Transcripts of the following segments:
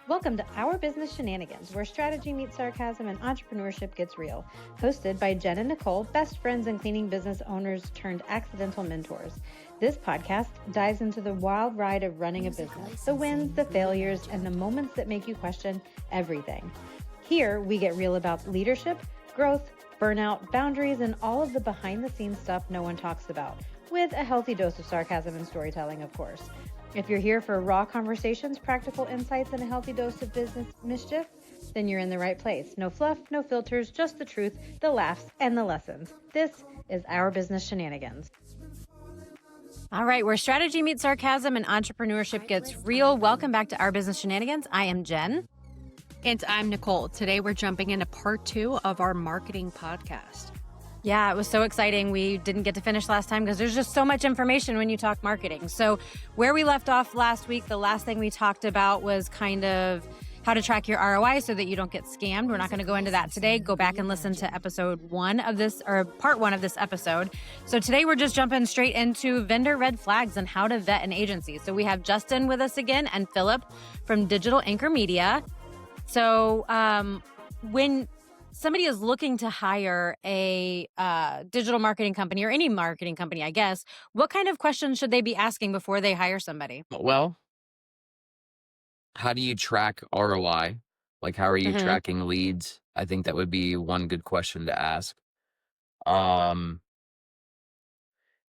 Welcome to Our Business Shenanigans, where strategy meets sarcasm and entrepreneurship gets real. Hosted by Jen and Nicole, best friends and cleaning business owners turned accidental mentors. This podcast dives into the wild ride of running a business, the wins, the failures, and the moments that make you question everything. Here, we get real about leadership, growth, burnout, boundaries, and all of the behind-the-scenes stuff no one talks about, with a healthy dose of sarcasm and storytelling, of course. If you're here for raw conversations, practical insights, and a healthy dose of business mischief, then you're in the right place. No fluff, no filters, just the truth, the laughs, and the lessons. This is Our Business Shenanigans. All right, where strategy meets sarcasm and entrepreneurship gets real. Welcome back to Our Business Shenanigans. I am Jen. And I'm Nicole. Today we're jumping into part 2 of our marketing podcast. Yeah, it was so exciting. We didn't get to finish last time because there's just so much information when you talk marketing. So where we left off last week, the last thing we talked about was kind of how to track your ROI so that you don't get scammed. We're not going to go into that today. Go back and listen to episode 1 of this, or part 1 of this episode. So today we're just jumping straight into vendor red flags and how to vet an agency. So we have Justin with us again and Philip from Digital Anchor Media. So when somebody is looking to hire a digital marketing company or any marketing company, I guess, what kind of questions should they be asking before they hire somebody? Well, how do you track ROI? Like, how are you tracking leads? I think that would be one good question to ask. Are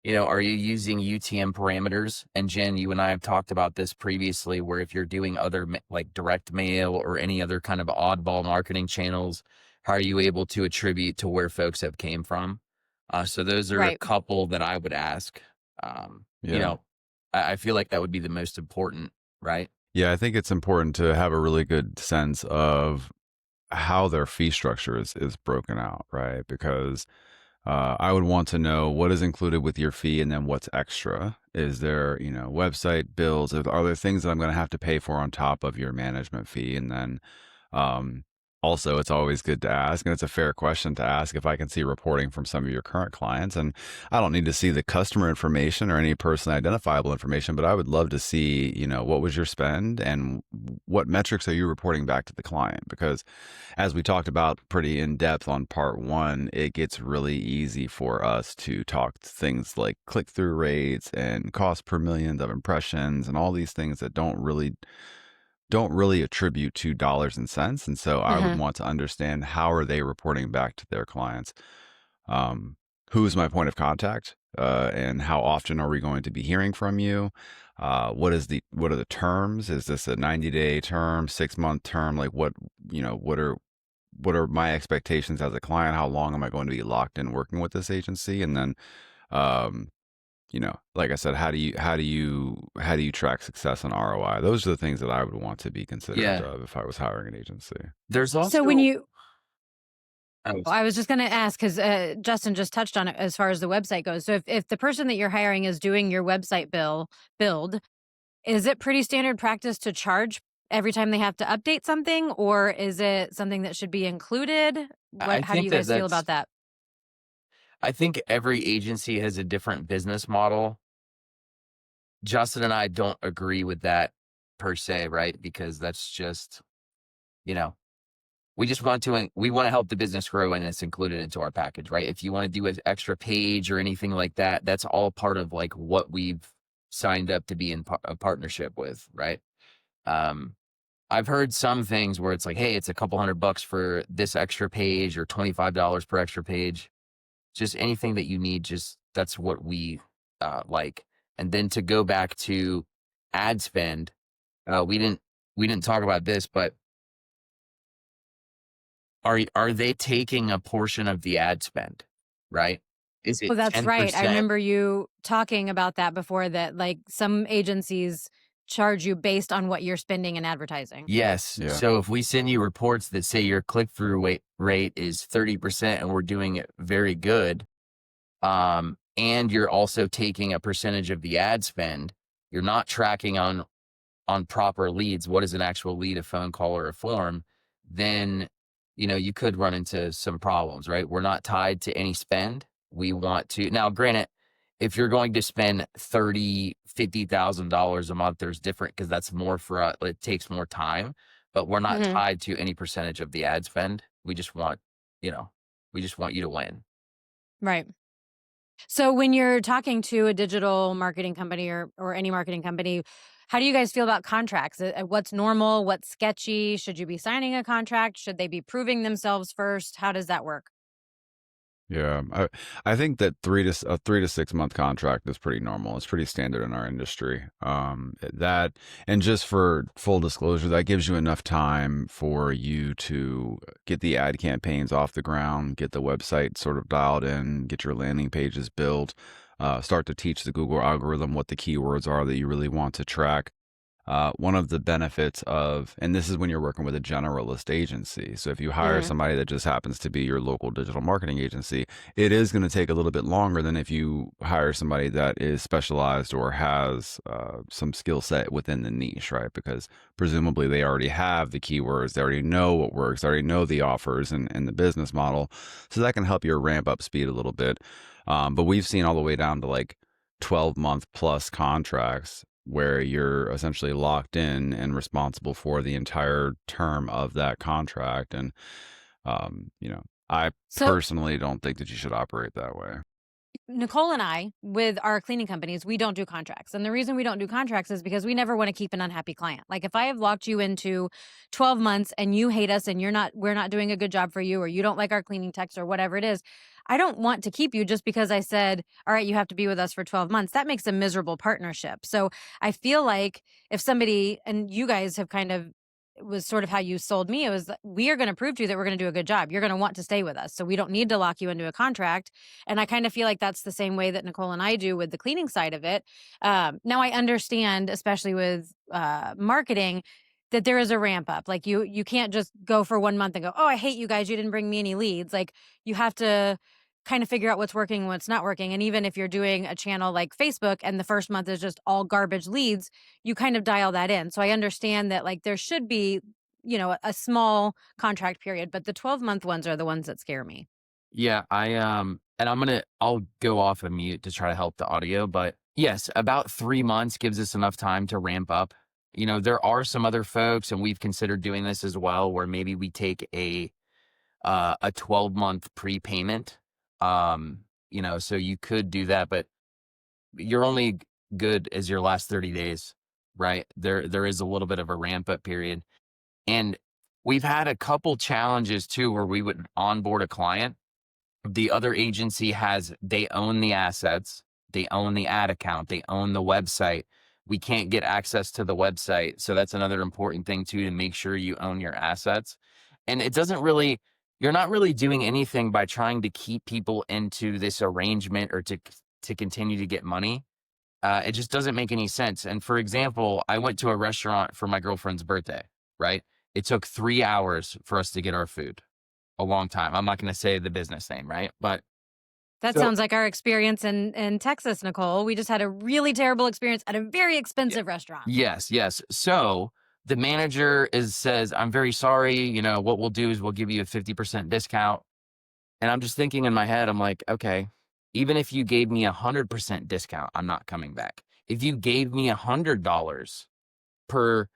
you using UTM parameters? And Jen, you and I have talked about this previously, where if you're doing other like direct mail or any other kind of oddball marketing channels, how are you able to attribute to where folks have came from? So those are a couple that I would ask. I feel like that would be the most important, right? Yeah, I think it's important to have a really good sense of how their fee structure is broken out, right? Because I would want to know what is included with your fee and then what's extra. Is there, website bills? Are there things that I'm going to have to pay for on top of your management fee? And then also, it's always good to ask, and it's a fair question to ask, if I can see reporting from some of your current clients. And I don't need to see the customer information or any person identifiable information, but I would love to see, what was your spend and what metrics are you reporting back to the client? Because as we talked about pretty in depth on part 1, it gets really easy for us to talk things like click-through rates and cost per million of impressions and all these things that don't really attribute to dollars and cents. And so I would want to understand, how are they reporting back to their clients? Who's my point of contact? And how often are we going to be hearing from you? What are the terms? Is this a 90-day term, 6-month term? Like what are my expectations as a client? How long am I going to be locked in working with this agency? And then, like I said, how do you track success on ROI? Those are the things that I would want to be considerate of if I was hiring an agency. There's also... So when you... I was just going to ask, because Justin just touched on it as far as the website goes. So if the person that you're hiring is doing your website build, is it pretty standard practice to charge every time they have to update something, or is it something that should be included? How do you guys feel about that? I think every agency has a different business model. Justin and I don't agree with that per se, right? Because that's just, we want to help the business grow, and it's included into our package, right? If you want to do an extra page or anything like that, that's all part of like what we've signed up to be in a partnership with, right? I've heard some things where it's like, hey, it's a couple $100 for this extra page or $25 per extra page. Just anything that you need, that's what we like. And then to go back to ad spend, we didn't talk about this, but are they taking a portion of the ad spend, right? Is it? Well, that's 10%? right. I remember you talking about that before, that like some agencies charge you based on what you're spending in advertising. Yes. Yeah. So if we send you reports that say your click-through rate is 30% and we're doing it very good, and you're also taking a percentage of the ad spend, you're not tracking on proper leads. What is an actual lead, a phone call or a form? Then, you could run into some problems, right? We're not tied to any spend. We want to, now granted, if you're going to spend $30,000, $50,000 a month, there's different, because that's more for it takes more time. but we're not Mhm. tied to any percentage of the ad spend. We just want, you know, we just want you to win. Right. So when you're talking to a digital marketing company or any marketing company, how do you guys feel about contracts? What's normal? What's sketchy? Should you be signing a contract? Should they be proving themselves first? How does that work? Yeah, I think that a 3 to 6 month contract is pretty normal. It's pretty standard in our industry. That and just for full disclosure, that gives you enough time for you to get the ad campaigns off the ground, get the website sort of dialed in, get your landing pages built, start to teach the Google algorithm what the keywords are that you really want to track. One of the benefits of, and this is when you're working with a generalist agency. So if you hire Mhm. somebody that just happens to be your local digital marketing agency, it is going to take a little bit longer than if you hire somebody that is specialized or has some skill set within the niche, right? Because presumably they already have the keywords, they already know what works, they already know the offers and the business model. So that can help your ramp up speed a little bit. But we've seen all the way down to like 12-month plus contracts where you're essentially locked in and responsible for the entire term of that contract. And, I So personally don't think that you should operate that way. Nicole and I, with our cleaning companies, we don't do contracts. And the reason we don't do contracts is because we never want to keep an unhappy client. Like if I have locked you into 12 months and you hate us and we're not doing a good job for you, or you don't like our cleaning techs or whatever it is, I don't want to keep you just because I said, all right, you have to be with us for 12 months. That makes a miserable partnership. So I feel like if somebody, and you guys have kind of, it was sort of how you sold me. It was, we are going to prove to you that we're going to do a good job. You're going to want to stay with us. So we don't need to lock you into a contract. And I kind of feel like that's the same way that Nicole and I do with the cleaning side of it. Now I understand, especially with marketing, that there is a ramp up. Like you can't just go for 1 month and go, oh, I hate you guys. You didn't bring me any leads. Like you have to kind of figure out what's working and what's not working. And even if you're doing a channel like Facebook and the first month is just all garbage leads, you kind of dial that in. So I understand that like there should be, a small contract period, but the 12-month ones are the ones that scare me. Yeah, and I'll go off of mute to try to help the audio, but yes, about 3 months gives us enough time to ramp up. There are some other folks, and we've considered doing this as well, where maybe we take a 12-month prepayment. So you could do that, but you're only good as your last 30 days, right? There is a little bit of a ramp up period. And we've had a couple challenges too where we would onboard a client. The other agency they own the assets, they own the ad account, they own the website. We can't get access to the website. So that's another important thing too, to make sure you own your assets. And you're not really doing anything by trying to keep people into this arrangement or to continue to get money. It just doesn't make any sense. And for example, I went to a restaurant for my girlfriend's birthday, right? It took 3 hours for us to get our food. A long time. I'm not going to say the business name, right? But That so sounds like our experience in Texas, Nicole. We just had a really terrible experience at a very yeah, expensive restaurant. yes. So the manager says, I'm very sorry. What we'll do is we'll give you a 50% discount. And I'm just thinking in my head, I'm like, okay, even if you gave me 100% discount, I'm not coming back. If you gave me $100 per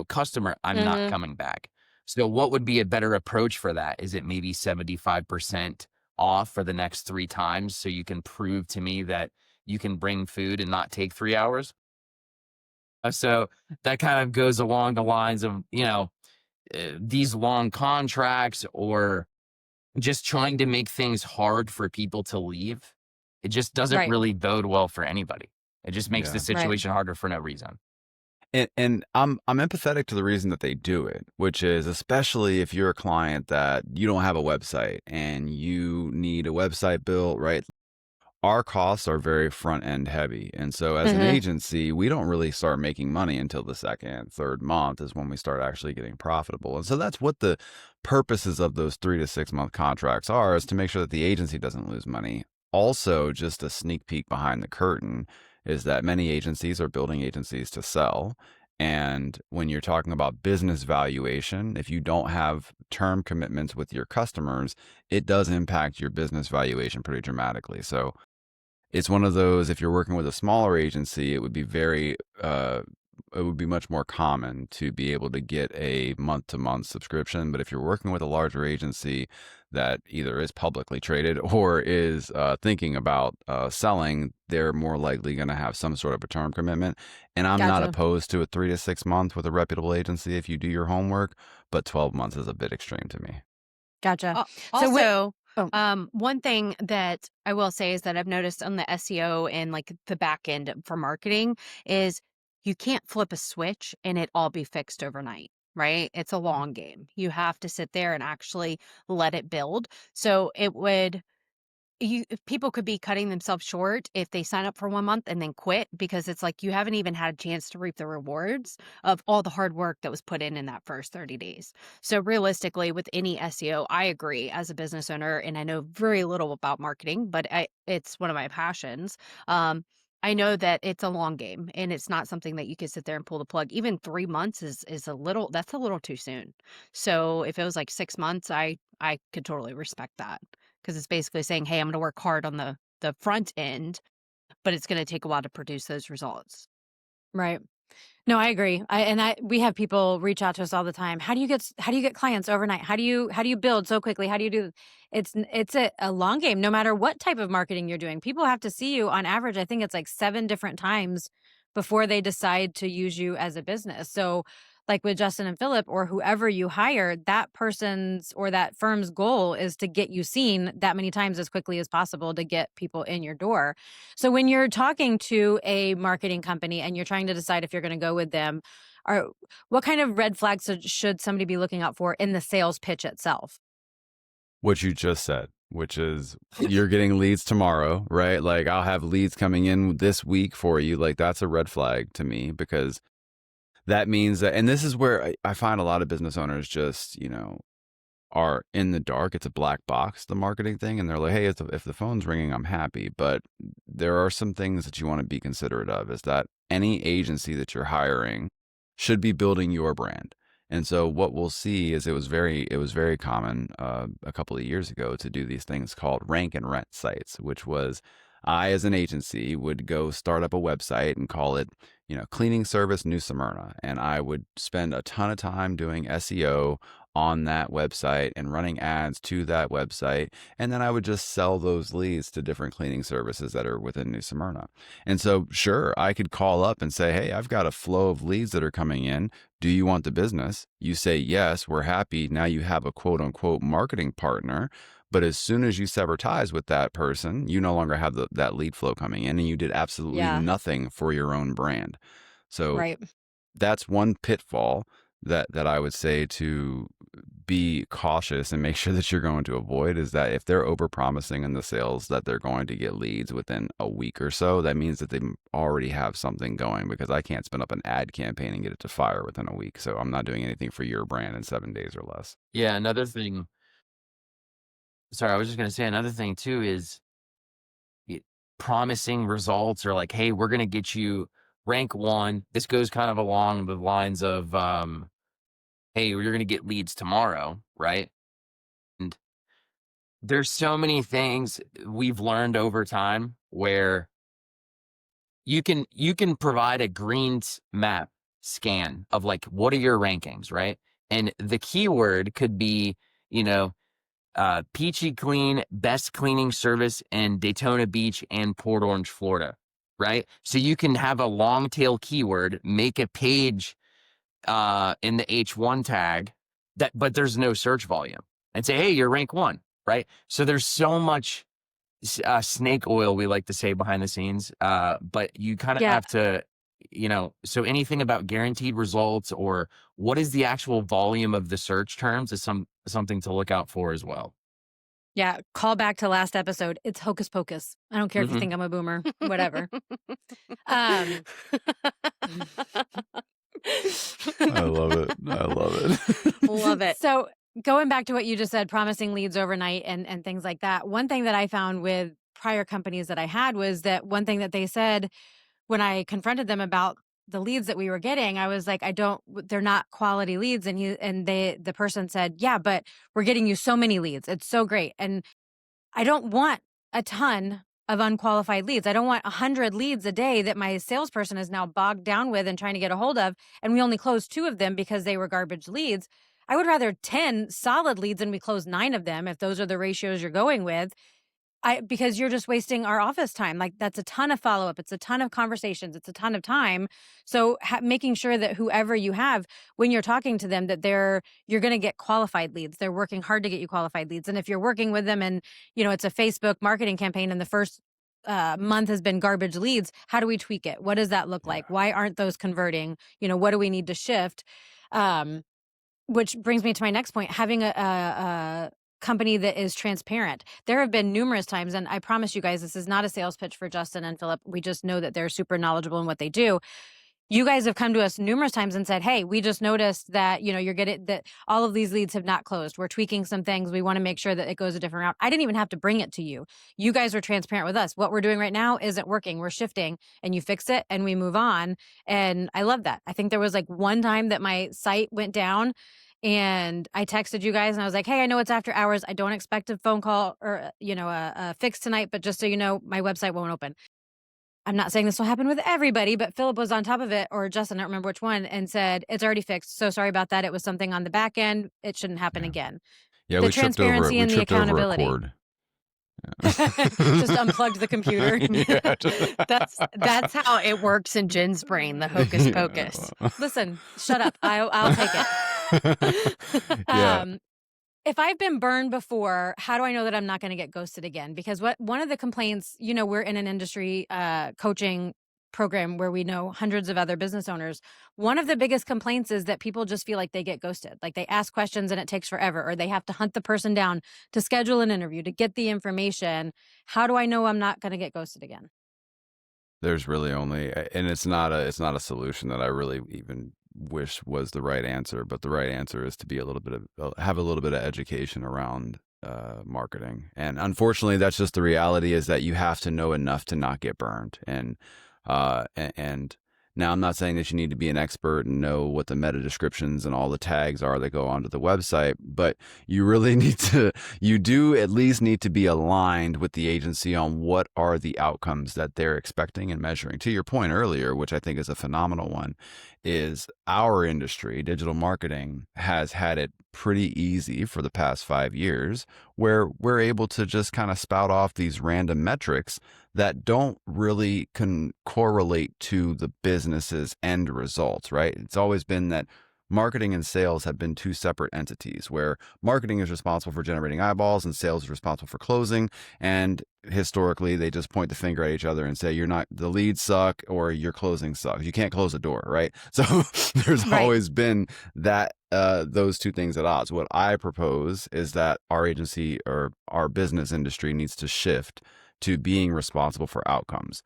customer, I'm not Mhm. coming back. So what would be a better approach for that? Is it maybe 75% off for the next 3 times so you can prove to me that you can bring food and not take 3 hours? So that kind of goes along the lines of, these long contracts or just trying to make things hard for people to leave. It just doesn't Right. really bode well for anybody. It just makes the Yeah. Right. situation harder for no reason. And I'm empathetic to the reason that they do it, which is especially if you're a client that you don't have a website and you need a website built, right? Our costs are very front end heavy. And so as an Mhm. agency, we don't really start making money until the second, third month is when we start actually getting profitable. And so that's what the purposes of those 3 to 6 month contracts are, is to make sure that the agency doesn't lose money. Also, just a sneak peek behind the curtain is that many agencies are building agencies to sell. And when you're talking about business valuation, if you don't have term commitments with your customers, it does impact your business valuation pretty dramatically. So it's one of those, if you're working with a smaller agency, it would be very it would be much more common to be able to get a month-to-month subscription. But if you're working with a larger agency that either is publicly traded or is thinking about selling, they're more likely going to have some sort of a term commitment. And I'm not Gotcha. opposed to a 3 to 6 month with a reputable agency if you do your homework, but 12 months is a bit extreme to me. Gotcha. Also, Oh. one thing that I will say is that I've noticed on the SEO and like the back end for marketing is you can't flip a switch and it all be fixed overnight, right? It's a long game. You have to sit there and actually let it build. So people could be cutting themselves short if they sign up for 1 month and then quit, because it's like you haven't even had a chance to reap the rewards of all the hard work that was put in that first 30 days. So realistically, with any SEO, I agree as a business owner, and I know very little about marketing, but it's one of my passions. I know that it's a long game and it's not something that you can sit there and pull the plug. Even 3 months is that's a little too soon. So if it was like 6 months, I could totally respect that, because it's basically saying, hey, I'm going to work hard on the front end, but it's going to take a while to produce those results. Right. No, I agree. We have people reach out to us all the time. How do you get clients overnight? How do you build so quickly? How do you do? It's a long game, no matter what type of marketing you're doing. People have to see you on average. I think it's like 7 different times before they decide to use you as a business. So like with Justin and Philip or whoever you hire, that person's or that firm's goal is to get you seen that many times as quickly as possible to get people in your door. So when you're talking to a marketing company and you're trying to decide if you're going to go with them, what kind of red flags should somebody be looking out for in the sales pitch itself? What you just said, which is you're getting leads tomorrow, right? Like I'll have leads coming in this week for you. Like that's a red flag to me, because that means that, and this is where I find a lot of business owners just, are in the dark. It's a black box, the marketing thing. And they're like, hey, if the phone's ringing, I'm happy. But there are some things that you want to be considerate of, is that any agency that you're hiring should be building your brand. And so what we'll see is it was very common a couple of years ago to do these things called rank and rent sites, which was I, as an agency, would go start up a website and call it, cleaning service New Smyrna. And I would spend a ton of time doing SEO on that website and running ads to that website. And then I would just sell those leads to different cleaning services that are within New Smyrna. And so, sure, I could call up and say, hey, I've got a flow of leads that are coming in. Do you want the business? You say, yes, we're happy. Now you have a quote unquote marketing partner. But as soon as you sever ties with that person, you no longer have that lead flow coming in, and you did absolutely nothing for your own brand. So Right. That's one pitfall that I would say to be cautious and make sure that you're going to avoid, is that if they're overpromising in the sales that they're going to get leads within a week or so, that means that they already have something going, because I can't spin up an ad campaign and get it to fire within a week. So I'm not doing anything for your brand in 7 days or less. Yeah, another thing. Sorry, I was just going to say another thing too is promising results, or like, hey, we're going to get you rank 1. This goes kind of along the lines of, hey, you're going to get leads tomorrow, right? And there's so many things we've learned over time where you can provide a green map scan of like, what are your rankings, right? And the keyword could be, Peachy Clean, best cleaning service in Daytona Beach and Port Orange, Florida, right? So you can have a long tail keyword, make a page in the H1 tag but there's no search volume, and say, hey, you're rank 1, right? So there's so much snake oil, we like to say, behind the scenes, but you kind of have to, so anything about guaranteed results or what is the actual volume of the search terms is something to look out for as well. Yeah, call back to last episode. It's hocus pocus. I don't care if you think I'm a boomer, whatever. I love it. Love it. So going back to what you just said, promising leads overnight and things like that. One thing that I found with prior companies that I had was that one thing that they said when I confronted them about the leads that we were getting, I was like, they're not quality leads. And the person said, yeah, but we're getting you so many leads. It's so great. And I don't want a ton of unqualified leads. I don't want 100 leads a day that my salesperson is now bogged down with and trying to get a hold of, and we only closed 2 of them because they were garbage leads. I would rather 10 solid leads and we close 9 of them if those are the ratios you're going with. Because you're just wasting our office time. Like, that's a ton of follow-up. It's a ton of conversations. It's a ton of time. So making sure that whoever you have, when you're talking to them, that you're going to get qualified leads. They're working hard to get you qualified leads. And if you're working with them and, it's a Facebook marketing campaign and the first month has been garbage leads, how do we tweak it? What does that look like? Why aren't those converting? What do we need to shift? Which brings me to my next point, having a company that is transparent. There have been numerous times, and I promise you guys, this is not a sales pitch for Justin and Philip. We just know that they're super knowledgeable in what they do. You guys have come to us numerous times and said, hey, we just noticed that, you're getting that all of these leads have not closed. We're tweaking some things. We want to make sure that it goes a different route. I didn't even have to bring it to you. You guys were transparent with us. What we're doing right now isn't working. We're shifting, and you fix it and we move on. And I love that. I think there was like one time that my site went down and I texted you guys and I was like, hey, I know it's after hours. I don't expect a phone call or, a fix tonight, but just so you know, my website won't open. I'm not saying this will happen with everybody, but Philip was on top of it, or Justin, I don't remember which one, and said, it's already fixed. So sorry about that. It was something on the back end. It shouldn't happen again. Yeah, The we tripped over transparency and the accountability. a cord. Just unplugged the computer. That's how it works in Jen's brain, the hocus pocus. Listen, shut up. I'll take it. If I've been burned before, how do I know that I'm not going to get ghosted again? Because one of the complaints, we're in an industry coaching program where we know hundreds of other business owners. One of the biggest complaints is that people just feel like they get ghosted. Like, they ask questions and it takes forever, or they have to hunt the person down to schedule an interview, to get the information. How do I know I'm not going to get ghosted again? There's really only, and it's not a solution that I really even wish was the right answer, but the right answer is to be have a little bit of education around marketing. And unfortunately, that's just the reality, is that you have to know enough to not get burned. And now I'm not saying that you need to be an expert and know what the meta descriptions and all the tags are that go onto the website, but you really you do at least need to be aligned with the agency on what are the outcomes that they're expecting and measuring. To your point earlier, which I think is a phenomenal one, is our industry, digital marketing, has had it pretty easy for the past 5 years, where we're able to just kind of spout off these random metrics that don't really correlate to the business's end results, right? It's always been that marketing and sales have been 2 separate entities, where marketing is responsible for generating eyeballs and sales is responsible for closing. And historically, they just point the finger at each other and say, the leads suck or your closing sucks. You can't close a door, right? So there's always been that, those 2 things at odds. What I propose is that our agency or our business industry needs to shift to being responsible for outcomes.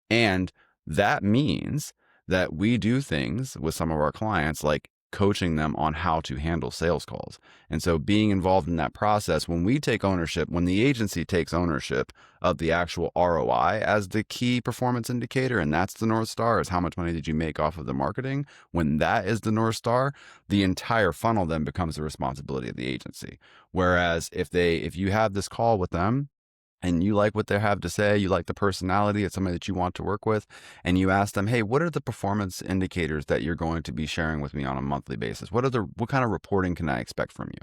And that means that we do things with some of our clients, like coaching them on how to handle sales calls. And so being involved in that process, when we take ownership, when the agency takes ownership of the actual ROI as the key performance indicator, and that's the North Star, is how much money did you make off of the marketing? When that is the North Star, the entire funnel then becomes the responsibility of the agency. Whereas if you have this call with them, and you like what they have to say, you like the personality, it's somebody that you want to work with, and you ask them, hey, what are the performance indicators that you're going to be sharing with me on a monthly basis? What kind of reporting can I expect from you?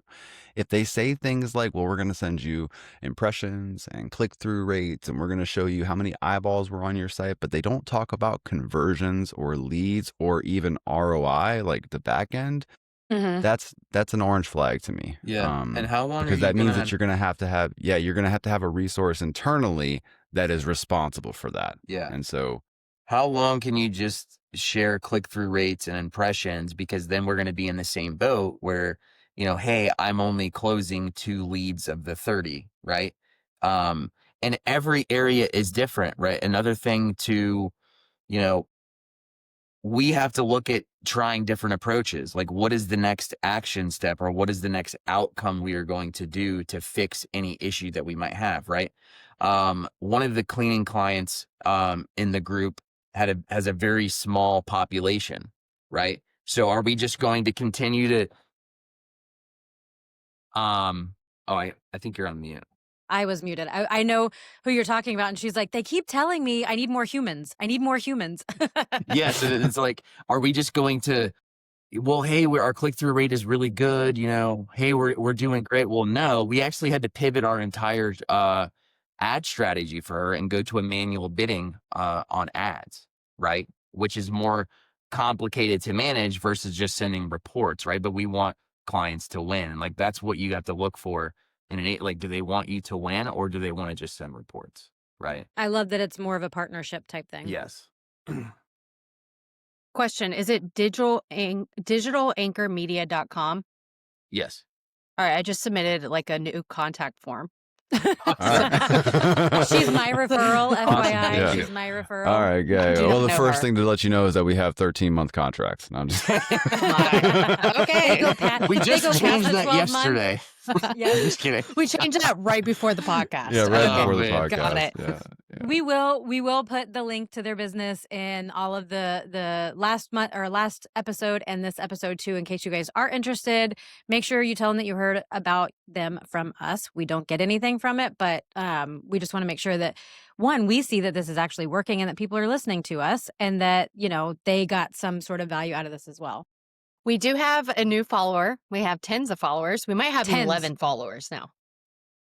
If they say things like, well, we're going to send you impressions and click-through rates, and we're going to show you how many eyeballs were on your site, but they don't talk about conversions or leads or even ROI, like the back end, that's an orange flag to me. Yeah. And how long? Because that means that you're going to have to have a resource internally that is responsible for that. Yeah. And so, how long can you just share click-through rates and impressions? Because then we're going to be in the same boat where, hey, I'm only closing 2 leads of the 30, right? And every area is different, right? Another thing to, we have to look at trying different approaches. Like, what is the next action step, or what is the next outcome we are going to do to fix any issue that we might have, right? One of the cleaning clients in the group has a very small population, right? So are we just going to continue to I think you're on mute. I was muted. I know who you're talking about. And she's like, they keep telling me I need more humans. I need more humans. Yes. And it's like, are we just going to, well, hey, our click-through rate is really good. Hey, we're doing great. Well, no, we actually had to pivot our entire ad strategy for her and go to a manual bidding on ads, right? Which is more complicated to manage versus just sending reports, right? But we want clients to win. And like, that's what you have to look for in like, do they want you to win or do they want to just send reports, right? I love that it's more of a partnership type thing. Yes. Question, is it digitalanchormedia.com? Yes. All right, I just submitted like a new contact form. She's my referral, FYI. Yeah. She's my referral. All right, I okay. do Well, not the know first her. thing to let you know is that we have 13-month contracts. No, I'm just Okay. We They just go past changed the that 12 months. yesterday. Yeah. Just kidding. We changed that right before the podcast. yeah, right Oh, before the man. podcast. Got it. Yeah. We will put the link to their business in all of the last month or last episode and this episode too, in case you guys are interested. Make sure you tell them that you heard about them from us. We don't get anything from it, but we just want to make sure that one, we see that this is actually working and that people are listening to us and that, they got some sort of value out of this as well. We do have a new follower. We have tens of followers. We might have 11 followers now.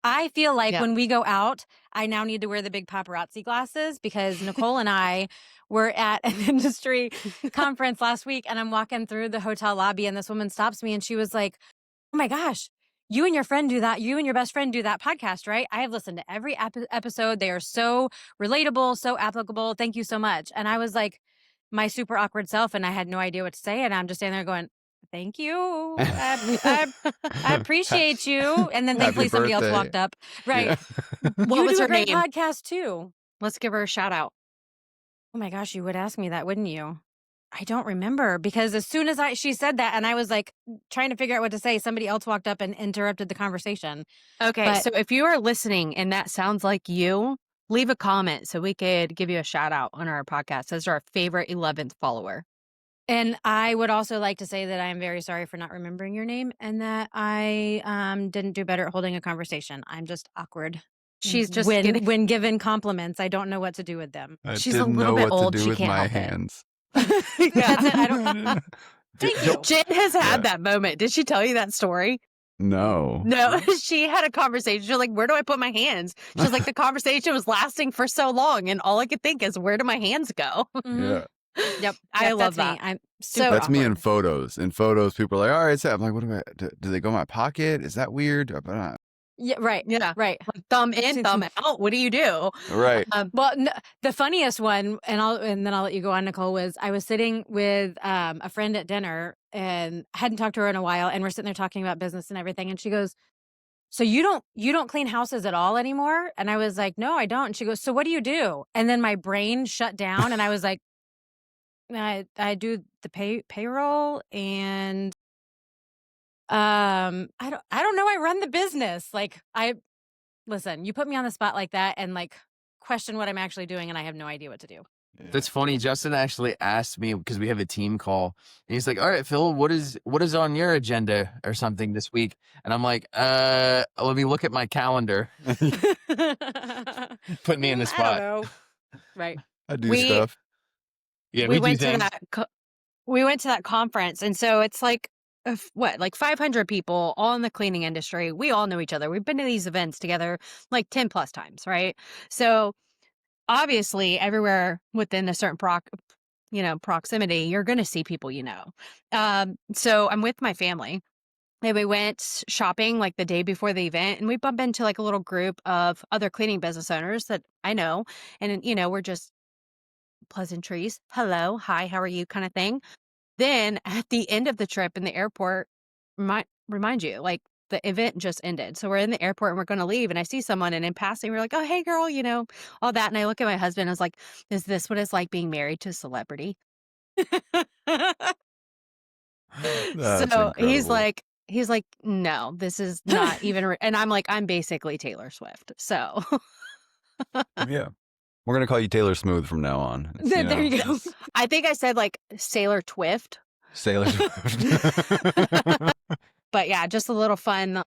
I feel like Yeah. when we go out, I now need to wear the big paparazzi glasses because Nicole and I were at an industry conference last week and I'm walking through the hotel lobby and this woman stops me and she was like, oh my gosh, you and your friend do that. You and your best friend do that podcast, right? I have listened to every episode. They are so relatable, so applicable. Thank you so much. And I was like my super awkward self and I had no idea what to say. And I'm just standing there going, thank you. I appreciate you. And then thankfully Happy somebody else birthday. walked up. Right. Yeah. What You was do her a great name? podcast too. Let's give her a shout out. Oh my gosh, you would ask me that, wouldn't you? I don't remember because as soon as she said that and I was like trying to figure out what to say, somebody else walked up and interrupted the conversation. Okay, But- so if you are listening and that sounds like you, leave a comment so we could give you a shout out on our podcast as our favorite 11th follower. And I would also like to say that I am very sorry for not remembering your name and that I didn't do better at holding a conversation. I'm just awkward. She's just when given compliments, I don't know what to do with them. I She's a didn't little know bit what old. to do She with can't my help it. hands. That's it. I don't. Thank you. Jen has had Yeah. that moment. Did she tell you that story? No. No, she had a conversation. She's like, where do I put my hands? She's like, the conversation was lasting for so long. And all I could think is, where do my hands go? Mhm. Yeah. Yep. I love that's that. Me. I'm So- super That's me in awkward. photos. In photos, people are like, all right, so I'm like, what do I do they go in my pocket? Is that weird? Yeah. Right. Yeah. Right. Like, thumb in, thumb out. What do you do? Right. Well, the funniest one, and then I'll let you go on, Nicole, was I was sitting with a friend at dinner and hadn't talked to her in a while, and we're sitting there talking about business and everything, and she goes, "So you don't clean houses at all anymore?" And I was like, "No, I don't." And she goes, "So what do you do?" And then my brain shut down, and I was like, "I do the payroll and." I don't know. I run the business. Like listen, you put me on the spot like that and like question what I'm actually doing and I have no idea what to do. That's funny. Justin actually asked me because we have a team call and he's like, all right, Phil, what is on your agenda or something this week? And I'm like, let me look at my calendar. Put me in the spot. I don't know. Right. I do We- stuff. Yeah, we do went to things. that conference, and so it's like like 500 people all in the cleaning industry. We all know each other. We've been to these events together like 10 plus times, right? So obviously everywhere within a certain proximity, you're going to see people so I'm with my family. And we went shopping like the day before the event, and we bump into like a little group of other cleaning business owners that I know, and we're just pleasantries. Hello, hi, how are you, kind of thing. Then at the end of the trip in the airport, remind you, like the event just ended. So we're in the airport and we're going to leave. And I see someone, and in passing, we're like, oh, hey, girl, all that. And I look at my husband and I was like, is this what it's like being married to a celebrity? That's So he's incredible. like, no, this is not even. And I'm like, I'm basically Taylor Swift. So Yeah. We're going to call you Taylor Smooth from now on. It's, There you go. I think I said like Sailor Twift. Sailor Swift. But yeah, just a little fun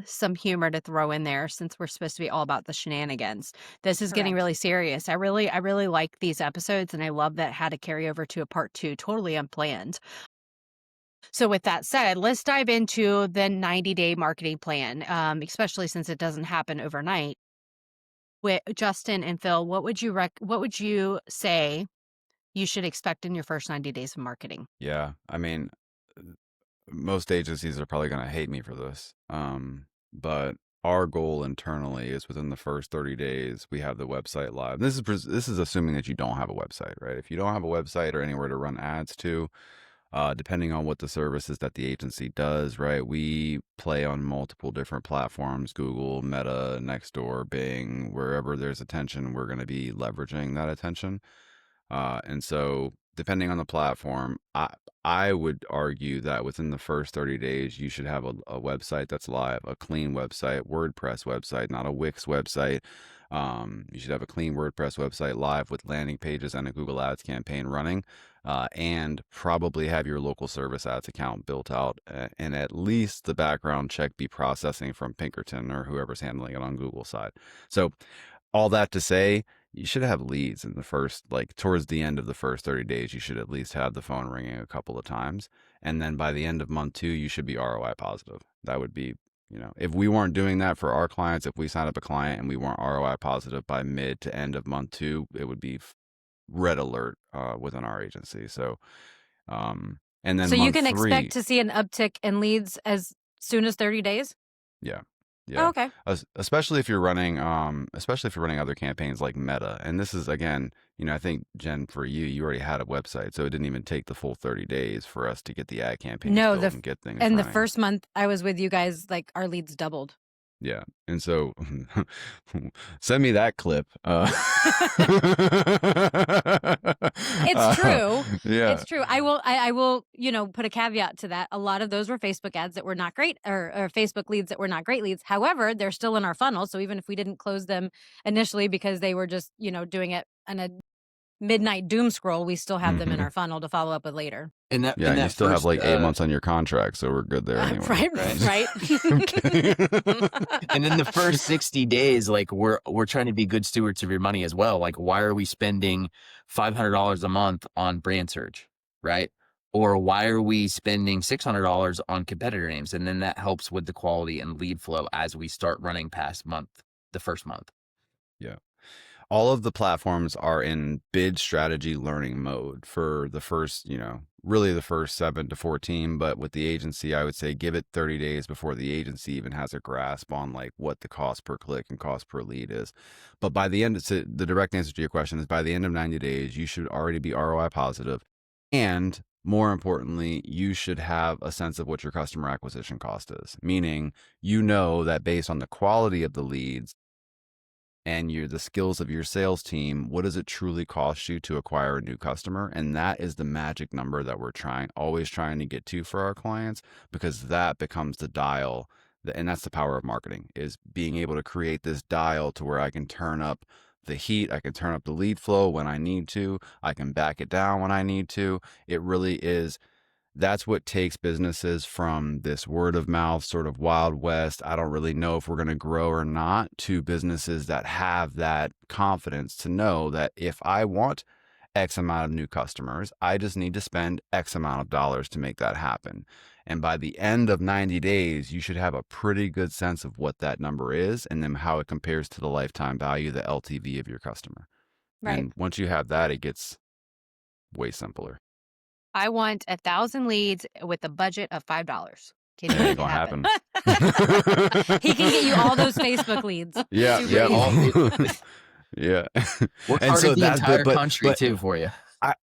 some humor to throw in there since we're supposed to be all about the shenanigans. This is getting Correct. really serious. I really like these episodes, and I love that it had to carry over to a part 2, totally unplanned. So with that said, let's dive into the 90-day marketing plan, especially since it doesn't happen overnight. With Justin and Phil, what would you say you should expect in your first 90 days of marketing? Yeah, I mean, most agencies are probably going to hate me for this. But our goal internally is within the first 30 days, we have the website live. This is assuming that you don't have a website, right? If you don't have a website or anywhere to run ads to, depending on what the services that the agency does, right? We play on multiple different platforms, Google, Meta, Nextdoor, Bing, wherever there's attention, we're going to be leveraging that attention. And so depending on the platform, I would argue that within the first 30 days, you should have a website that's live, a clean website, WordPress website, not a Wix website. You should have a clean WordPress website live with landing pages and a Google Ads campaign running, and probably have your local service ads account built out, and at least the background check be processing from Pinkerton or whoever's handling it on Google side. So all that to say, you should have leads in the first, like towards the end of the first 30 days, you should at least have the phone ringing a couple of times. And then by the end of month 2, you should be ROI positive. That would be, if we weren't doing that for our clients, if we signed up a client and we weren't ROI positive by mid to end of month 2, it would be red alert within our agency. So, and then So you can 3, expect to see an uptick in leads as soon as 30 days? Yeah. Oh, Yeah. okay. Especially if you're running other campaigns like Meta. And this is, again, I think, Jen, for you already had a website, so it didn't even take the full 30 days for us to get the ad campaigns No, built and get things and the running. first month I was with you guys, like our leads doubled. Yeah. And so send me that clip. It's true. Yeah. It's true. I will, put a caveat to that. A lot of those were Facebook ads that were not great, or Facebook leads that were not great leads. However, they're still in our funnel. So even if we didn't close them initially because they were just, doing it on a midnight doom scroll, we still have them in our funnel to follow up with later. And that, Yeah, and you that still have first, like 8 months on your contract, so we're good there anyway. Right. I'm kidding. and in the first 60 days, like we're trying to be good stewards of your money as well. Like, why are we spending $500 a month on brand search, right? Or why are we spending $600 on competitor names? And then that helps with the quality and lead flow as we start running past the first month. Yeah. All of the platforms are in bid strategy learning mode for the first, really the first 7 to 14. But with the agency, I would say give it 30 days before the agency even has a grasp on like what the cost per click and cost per lead is. But by the end, the direct answer to your question is by the end of 90 days, you should already be ROI positive. And more importantly, you should have a sense of what your customer acquisition cost is, meaning, that based on the quality of the leads and the skills of your sales team, what does it truly cost you to acquire a new customer? And that is the magic number that we're always trying to get to for our clients, because that becomes the dial. And that's the power of marketing, is being able to create this dial to where I can turn up the heat, I can turn up the lead flow when I need to, I can back it down when I need to. It really is. That's what takes businesses from this word of mouth sort of Wild West, I don't really know if we're going to grow or not, to businesses that have that confidence to know that if I want X amount of new customers, I just need to spend X amount of dollars to make that happen. And by the end of 90 days, you should have a pretty good sense of what that number is and then how it compares to the lifetime value, the LTV of your customer. Right. And once you have that, it gets way simpler. I want 1,000 leads with a budget of $5. Can you It make ain't it gonna happen? happen. He can get you all those Facebook leads. Yeah, Super yeah, easy. yeah. We're And part so of the that's entire country too for you.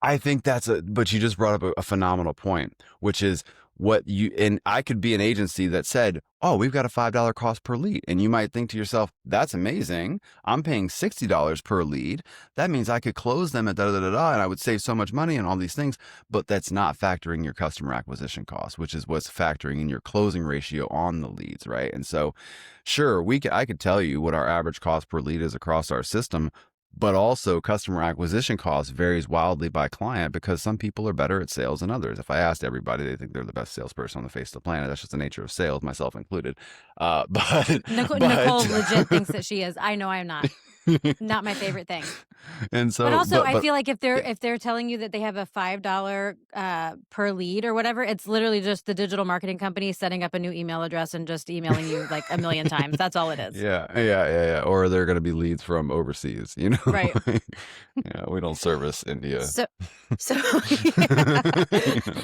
I think but you just brought up a phenomenal point, which is and I could be an agency that said, oh, we've got a $5 cost per lead. And you might think to yourself, that's amazing. I'm paying $60 per lead. That means I could close them at and I would save so much money and all these things. But that's not factoring your customer acquisition cost, which is what's factoring in your closing ratio on the leads, right? And so, sure, I could tell you what our average cost per lead is across our system, But also customer acquisition cost varies wildly by client because some people are better at sales than others. If I asked everybody, they think they're the best salesperson on the face of the planet. That's just the nature of sales, myself included. Nicole legit thinks that she is. I know I'm not. Not my favorite thing. And so, But also, I feel like if they're telling you that they have a $5 per lead or whatever, it's literally just the digital marketing company setting up a new email address and just emailing you like a million times. That's all it is. Yeah. Or they're going to be leads from overseas, Right. Yeah, we don't service India. So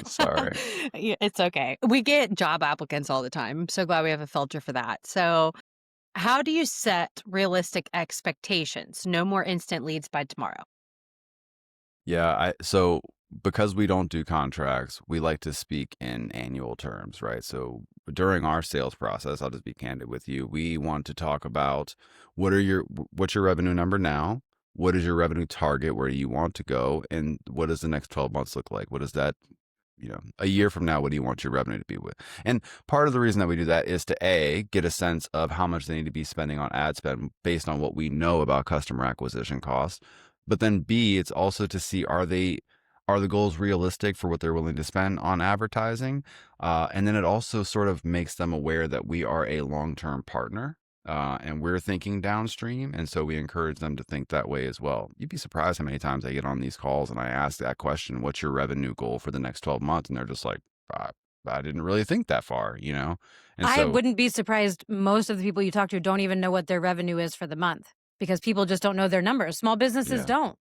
Sorry. Yeah, it's okay. We get job applicants all the time. I'm so glad we have a filter for that. So, how do you set realistic expectations? No more instant leads by tomorrow. Yeah, so because we don't do contracts, we like to speak in annual terms, right? So during our sales process, I'll just be candid with you. We want to talk about what's your revenue number now? What is your revenue target? Where do you want to go? And what does the next 12 months look like? What does that, a year from now, what do you want your revenue to be with? And part of the reason that we do that is to get a sense of how much they need to be spending on ad spend based on what we know about customer acquisition costs. But then B, it's also to see are the goals realistic for what they're willing to spend on advertising? And then it also sort of makes them aware that we are a long-term partner and we're thinking downstream. And so we encourage them to think that way as well. You'd be surprised how many times I get on these calls and I ask that question, what's your revenue goal for the next 12 months? And they're just like, I didn't really think that far, And I wouldn't be surprised. Most of the people you talk to don't even know what their revenue is for the month because people just don't know their numbers. Small businesses don't.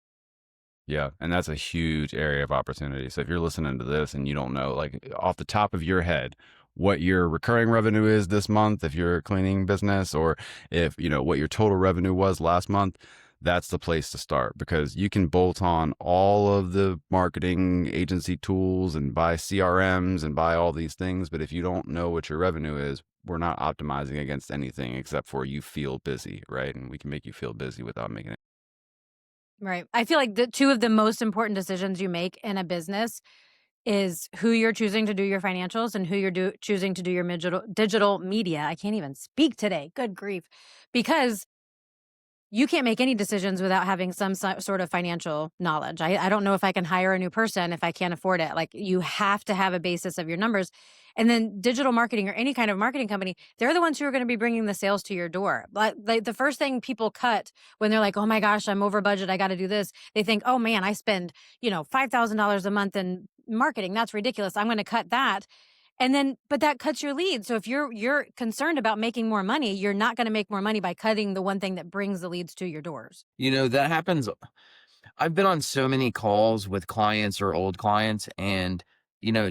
Yeah. And that's a huge area of opportunity. So if you're listening to this and you don't know, like off the top of your head, what your recurring revenue is this month, if you're a cleaning business, or if, what your total revenue was last month, that's the place to start because you can bolt on all of the marketing agency tools and buy CRMs and buy all these things. But if you don't know what your revenue is, we're not optimizing against anything except for you feel busy, right? And we can make you feel busy without making it. Right. I feel like the two of the most important decisions you make in a business is who you're choosing to do your financials and who you're choosing to do your digital media. I can't even speak today. Good grief. Because you can't make any decisions without having some sort of financial knowledge. I don't know if I can hire a new person if I can't afford it. Like you have to have a basis of your numbers. And then digital marketing or any kind of marketing company, they're the ones who are going to be bringing the sales to your door. Like the first thing people cut when they're like, oh my gosh, I'm over budget, I got to do this. They think, oh man, I spend, $5,000 a month in marketing. That's ridiculous. I'm going to cut that. And then, but that cuts your leads. So if you're concerned about making more money, you're not going to make more money by cutting the one thing that brings the leads to your doors. That happens. I've been on so many calls with clients or old clients and,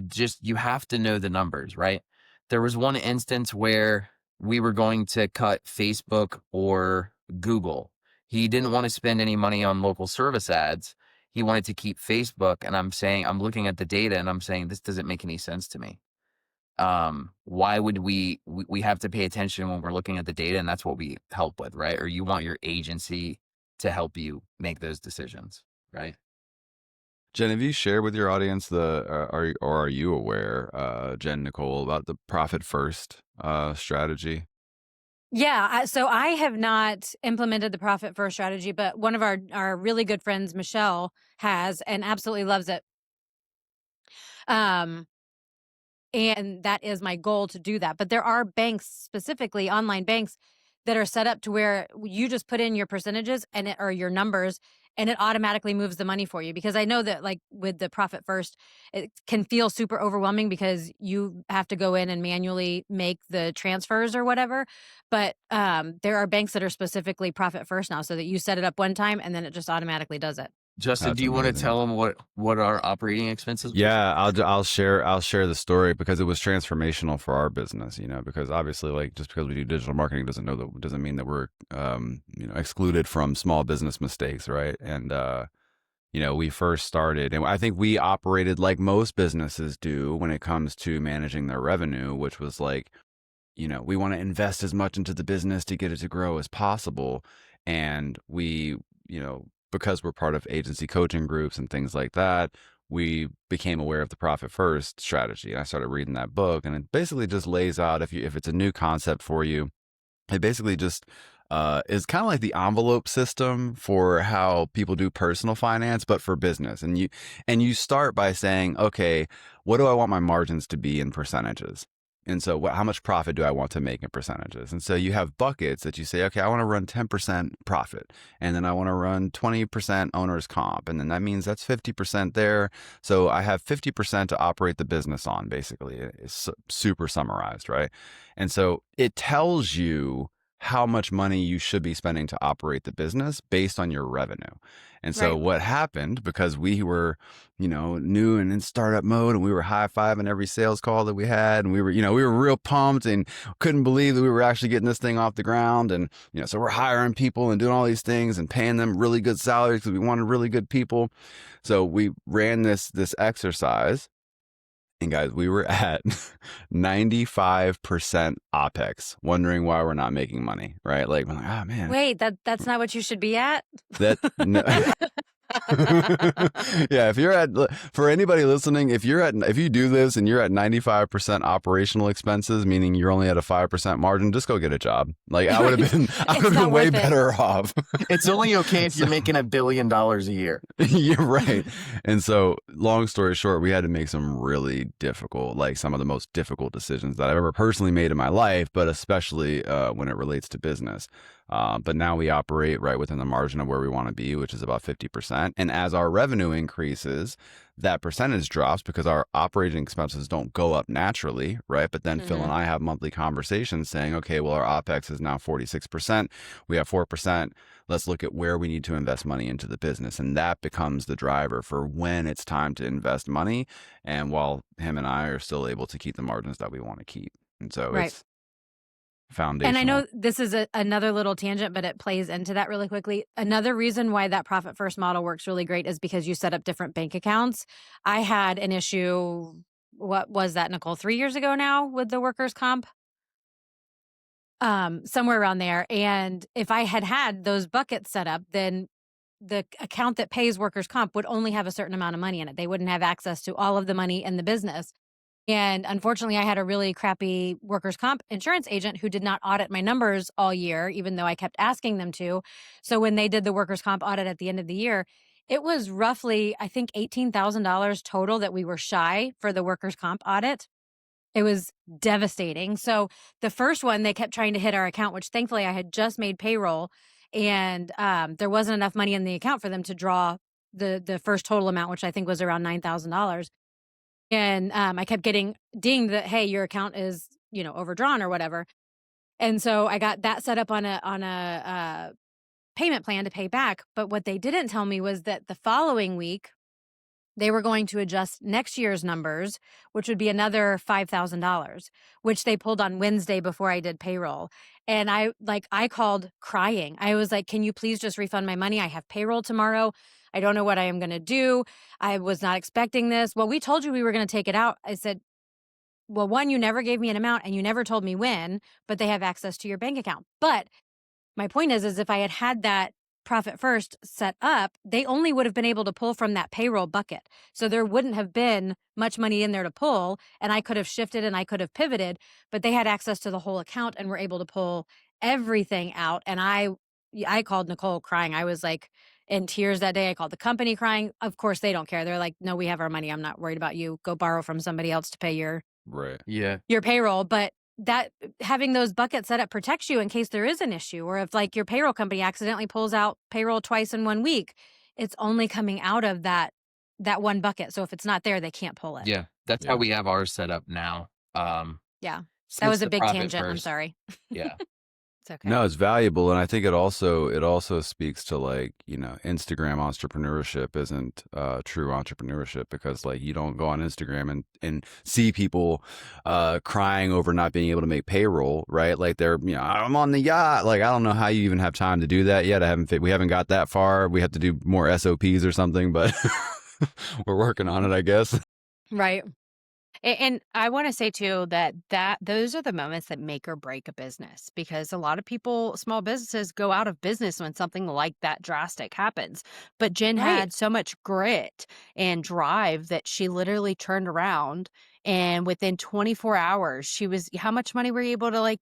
just you have to know the numbers, right? There was one instance where we were going to cut Facebook or Google. He didn't want to spend any money on local service ads. He wanted to keep Facebook. And I'm looking at the data and I'm saying, this doesn't make any sense to me. Why would we have to pay attention when we're looking at the data? And that's what we help with, right? Or you want your agency to help you make those decisions, right? Jen, have you shared with your audience are you aware, Jen, Nicole, about the profit first strategy? Yeah, so I have not implemented the profit first strategy, but one of our really good friends, Michelle, has and absolutely loves it. And that is my goal to do that. But there are banks, specifically online banks, that are set up to where you just put in your percentages or your numbers and it automatically moves the money for you. Because I know that like with the profit first, it can feel super overwhelming because you have to go in and manually make the transfers or whatever. But there are banks that are specifically profit first now so that you set it up one time and then it just automatically does it. Justin, That's do you want to amazing. tell them what our operating expenses were? Yeah, I'll share the story because it was transformational for our business, because obviously like just because we do digital marketing doesn't mean that we're excluded from small business mistakes, right? And we first started and I think we operated like most businesses do when it comes to managing their revenue, which was like, we want to invest as much into the business to get it to grow as possible. And we, because we're part of agency coaching groups and things like that, we became aware of the profit first strategy. And I started reading that book and it basically just lays out if it's a new concept for you, it basically just is kind of like the envelope system for how people do personal finance, but for business. And you start by saying, okay, what do I want my margins to be in percentages? And so how much profit do I want to make in percentages? And so you have buckets that you say, okay, I want to run 10% profit. And then I want to run 20% owner's comp. And then that means that's 50% there. So I have 50% to operate the business on, basically. It's super summarized, right? And so it tells you how much money you should be spending to operate the business based on your revenue. And so Right. what happened, because we were, new and in startup mode, and we were high-fiving every sales call that we had, and we were real pumped and couldn't believe that we were actually getting this thing off the ground. And, so we're hiring people and doing all these things and paying them really good salaries because we wanted really good people. So we ran this exercise. And guys, we were at 95% OPEX, wondering why we're not making money, right? Like, we're like, oh man, Wait, that's not what you should be at? no. Yeah, if you're for anybody listening, if you do this and you're at 95% operational expenses, meaning you're only at a 5% margin, just go get a job. Like I would have been way better off. It's only okay if you're making $1 billion a year. You're right. And so long story short, we had to make some really difficult, like some of the most difficult decisions that I've ever personally made in my life, but especially when it relates to business. But now we operate right within the margin of where we want to be, which is about 50%. And as our revenue increases, that percentage drops because our operating expenses don't go up naturally, right? But then Phil and I have monthly conversations saying, okay, well, our OPEX is now 46%. We have 4%. Let's look at where we need to invest money into the business. And that becomes the driver for when it's time to invest money. And while him and I are still able to keep the margins that we want to keep. And so it's foundational. And I know this is another little tangent, but it plays into that really quickly. Another reason why that profit first model works really great is because you set up different bank accounts. I had an issue, what was that, Nicole, 3 years ago now with the workers' comp? Somewhere around there. And if I had those buckets set up, then the account that pays workers' comp would only have a certain amount of money in it. They wouldn't have access to all of the money in the business. And unfortunately, I had a really crappy workers' comp insurance agent who did not audit my numbers all year, even though I kept asking them to. So when they did the workers' comp audit at the end of the year, it was roughly, I think, $18,000 total that we were shy for the workers' comp audit. It was devastating. So the first one, they kept trying to hit our account, which thankfully I had just made payroll, and there wasn't enough money in the account for them to draw the first total amount, which I think was around $9,000. And I kept getting dinged that, hey, your account is, overdrawn or whatever. And so I got that set up on a payment plan to pay back. But what they didn't tell me was that the following week, they were going to adjust next year's numbers, which would be another $5,000, which they pulled on Wednesday before I did payroll. And I called crying. I was like, can you please just refund my money? I have payroll tomorrow. I don't know what I am going to do. I was not expecting this. Well, we told you we were going to take it out. I said, well, one, you never gave me an amount and you never told me when, but they have access to your bank account. But my point is if I had that profit first set up, they only would have been able to pull from that payroll bucket. So there wouldn't have been much money in there to pull, and I could have shifted and I could have pivoted, but they had access to the whole account and were able to pull everything out. And I called Nicole crying. I was like in tears that day. I called the company crying. Of course, they don't care. They're like, no, we have our money. I'm not worried about you. Go borrow from somebody else to pay your payroll. But that having those buckets set up protects you in case there is an issue, or if like your payroll company accidentally pulls out payroll twice in 1 week, it's only coming out of that one bucket. So if it's not there, they can't pull it. Yeah, that's how we have ours set up now. Yeah, that was a big tangent. I'm sorry. Yeah. It's okay. No, it's valuable. And I think it also speaks to like, Instagram entrepreneurship isn't true entrepreneurship, because like you don't go on Instagram and see people crying over not being able to make payroll, right? Like they're, I'm on the yacht. Like, I don't know how you even have time to do that yet. We haven't got that far. We have to do more SOPs or something, but we're working on it, I guess. Right. And I want to say too that those are the moments that make or break a business, because a lot of people, small businesses, go out of business when something like that drastic happens. But Jen had so much grit and drive that she literally turned around, and within 24 hours, how much money were you able to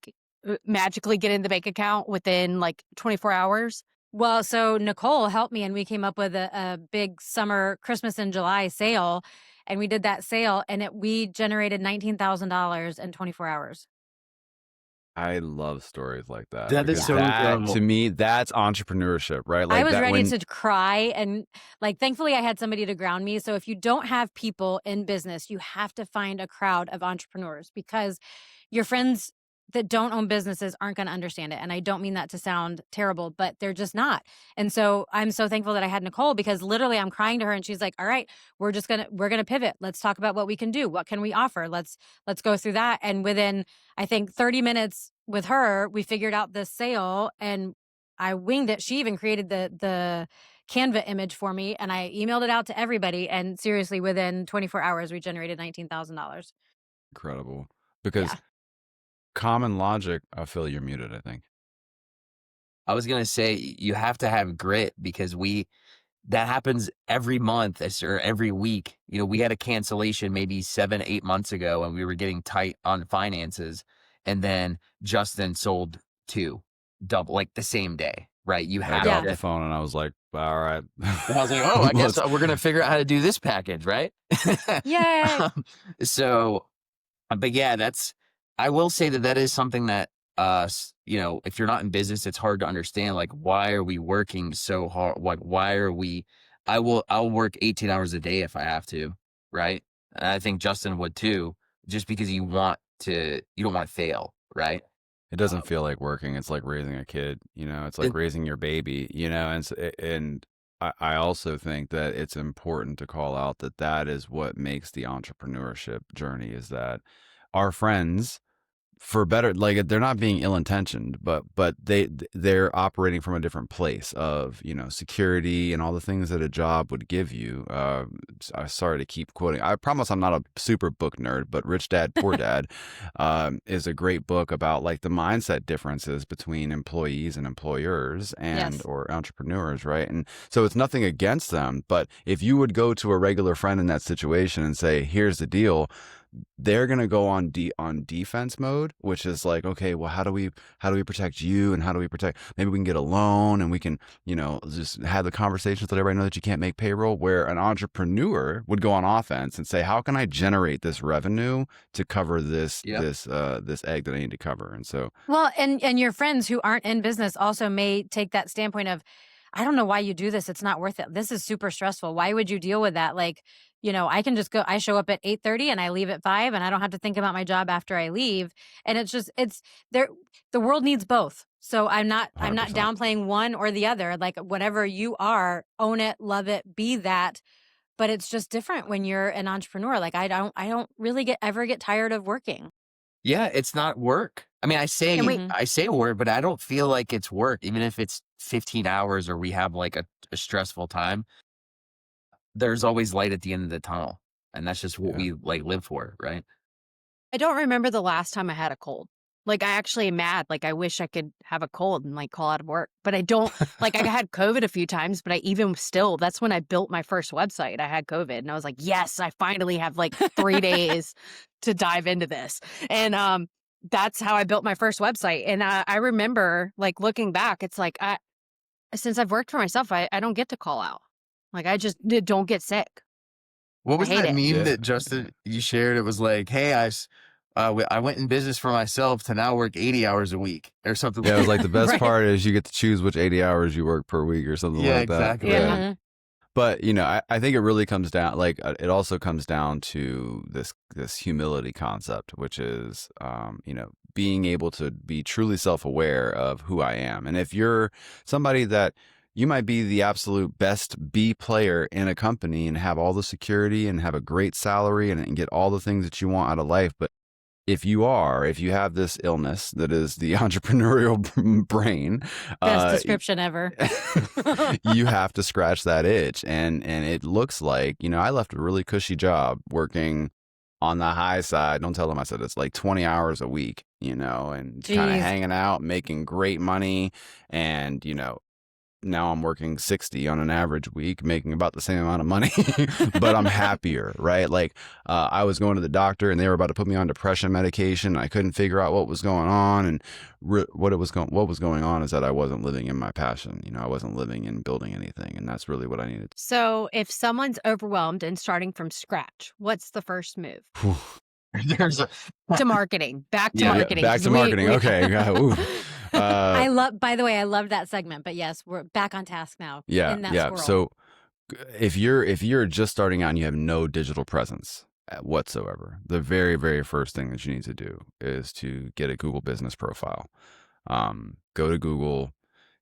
magically get in the bank account within like 24 hours? Well, so Nicole helped me and we came up with a big summer Christmas in July sale, and we did that sale, and we generated $19,000 in 24 hours. I love stories like that. That is because so incredible. To me, that's entrepreneurship, right? Like I was that ready when, to cry, and like thankfully I had somebody to ground me. So if you don't have people in business, you have to find a crowd of entrepreneurs, because your friends that don't own businesses aren't going to understand it. And I don't mean that to sound terrible, but they're just not. And so I'm so thankful that I had Nicole, because literally I'm crying to her and she's like, all right, we're going to pivot. Let's talk about what we can do. What can we offer? Let's go through that. And within, I think 30 minutes with her, we figured out this sale and I winged it. She even created the Canva image for me and I emailed it out to everybody. And seriously, within 24 hours, we generated $19,000. incredible. Because Yeah. common logic, I feel you're muted, I think. I was going to say you have to have grit, because that happens every month or every week. We had a cancellation maybe 7-8 months ago and we were getting tight on finances. And then Justin sold 2 double, like the same day, right? You I have got off to. the phone and I was like, all right. I was like, oh, I guess we're going to figure out how to do this package, right? Yay. So, but yeah, I will say that is something that, if you're not in business, it's hard to understand. Like, why are we working so hard? Like, why are we, I'll work 18 hours a day if I have to, right? And I think Justin would too, just because you don't want to fail, right? It doesn't feel like working. It's like raising a kid, it's like raising your baby, and I also think that it's important to call out that is what makes the entrepreneurship journey, is that our friends, for better, like they're not being ill-intentioned, but they're operating from a different place of security and all the things that a job would give you. Sorry to keep quoting. I promise I'm not a super book nerd, but Rich Dad Poor Dad is a great book about like the mindset differences between employees and employers Yes. or entrepreneurs, right? And so it's nothing against them, but if you would go to a regular friend in that situation and say, "Here's the deal," they're going to go on defense mode, which is like, okay, well, how do we protect you, and how do we protect, maybe we can get a loan and we can, just have the conversations, let everybody know that you can't make payroll, where an entrepreneur would go on offense and say, how can I generate this revenue to cover this egg that I need to cover? And so, Well, and your friends who aren't in business also may take that standpoint of, I don't know why you do this. It's not worth it. This is super stressful. Why would you deal with that? Like, I can just go, I show up at 8:30 and I leave at 5 and I don't have to think about my job after I leave. And it's there. The world needs both. So I'm not 100%. downplaying one or the other. Like, whatever you are, own it, love it, be that. But it's just different when you're an entrepreneur. Like, I don't really ever get tired of working. Yeah, it's not work. I mean, I say work, but I don't feel like it's work, even if it's 15 hours or we have like a stressful time. There's always light at the end of the tunnel, and that's just what we like live for, right? I don't remember the last time I had a cold. Like, I actually am mad. Like, I wish I could have a cold and like call out of work, but I don't. Like, I had COVID a few times, but that's when I built my first website. I had COVID and I was like, yes, I finally have like 3 days to dive into this. And that's how I built my first website. And I remember like looking back, it's like, since I've worked for myself, I don't get to call out. Like, I just don't get sick. What was hate that it. meme that Justin, you shared? It was like, hey, I went in business for myself to now work 80 hours a week or something. Yeah, it was like the best Right. part is you get to choose which 80 hours you work per week or something Yeah, like that. exactly. Yeah. Mhm. But I think it really comes down, like it also comes down to this humility concept, which is being able to be truly self-aware of who I am. And if you're somebody that you might be the absolute best B player in a company and have all the security and have a great salary and get all the things that you want out of life, but if you have this illness that is the entrepreneurial brain, Best description ever. you have to scratch that itch. And it looks like, I left a really cushy job working on the high side. Don't tell them I said it's like 20 hours a week, and kind of Jeez. hanging out, making great money. And, now I'm working 60 on an average week, making about the same amount of money, but I'm happier, right? Like I was going to the doctor and they were about to put me on depression medication. I couldn't figure out what was going on, and what was going on is that I wasn't living in my passion. I wasn't living in building anything, and that's really what I needed. So if someone's overwhelmed and starting from scratch, what's the first move? There's a To marketing. Back to Yeah, marketing. Back to marketing. Okay. Yeah, ooh. By the way, I loved that segment, but yes, we're back on task now. Yeah, in that yeah. squirrel. So if you're just starting out and you have no digital presence whatsoever, the very, very first thing that you need to do is to get a Google business profile. Go to Google.